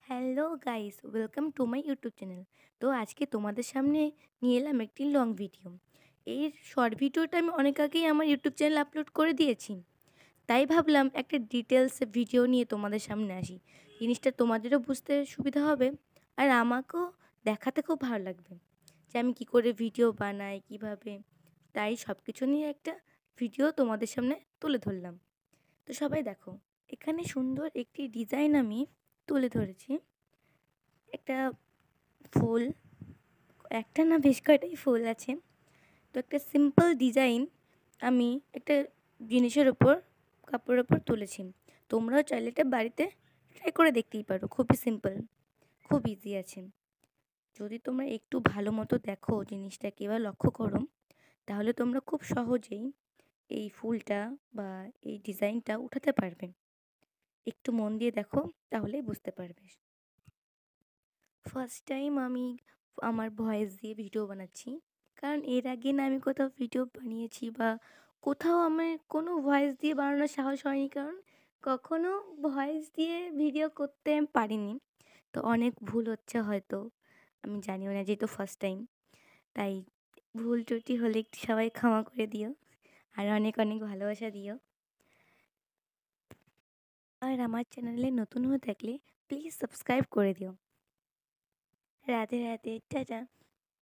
Hello guys, welcome to my YouTube channel. তো আজকে তোমাদের সামনে নিয়ে এলাম একটি লং ভিডিও। এই শর্ট ভিডিওটা আমি অনেক আগেই আমার ইউটিউব চ্যানেলে আপলোড করে দিয়েছি। তাই ভাবলাম একটা ডিটেলস ভিডিও নিয়ে তোমাদের সামনে আসি। জিনিসটা তোমাদেরও বুঝতে সুবিধা হবে, আর আমাকেও দেখাতে খুব ভালো লাগবে যে আমি কী করে ভিডিও বানাই, কীভাবে। তাই সব কিছু নিয়ে একটা ভিডিও তোমাদের সামনে তুলে ধরলাম। তো সবাই দেখো, এখানে সুন্দর একটি ডিজাইন আমি তুলে ধরেছি। একটা ফুল, একটা না বেশ কয়টাই ফুল আছে। তো একটা সিম্পল ডিজাইন আমি একটা জিনিসের ওপর, কাপড়ের ওপর তুলেছি। তোমরাও চাইলে এটা বাড়িতে ট্রাই করে দেখতেই পারো, খুবই সিম্পল, খুব ইজি আছে। যদি তোমরা একটু ভালো মতো দেখো জিনিসটাকে বা লক্ষ্য করো, তাহলে তোমরা খুব সহজেই এই ফুলটা বা এই ডিজাইনটা উঠাতে পারবে। একটু মন দিয়ে দেখো, তাহলেই বুঝতে পারবে। ফার্স্ট টাইম আমি আমার ভয়েস দিয়ে ভিডিও বানাচ্ছি, কারণ এর আগে না আমি কোথাও ভিডিও বানিয়েছি বা কোথাও আমার কোনো ভয়েস দিয়ে বানানোর সাহস হয়নি, কারণ কখনো ভয়েস দিয়ে ভিডিও করতে আমি পারিনি। তো অনেক ভুল হচ্ছে হয়তো, আমি জানিও না, যেহেতু ফার্স্ট টাইম। তাই ভুল ত্রুটি হলে একটু সবাই ক্ষমা করে দিও, আর অনেক অনেক ভালোবাসা দিও। আর আমার চ্যানেলে নতুন হয়ে থাকলে প্লিজ সাবস্ক্রাইব করে দিও। রাধে রাধে, টাটা।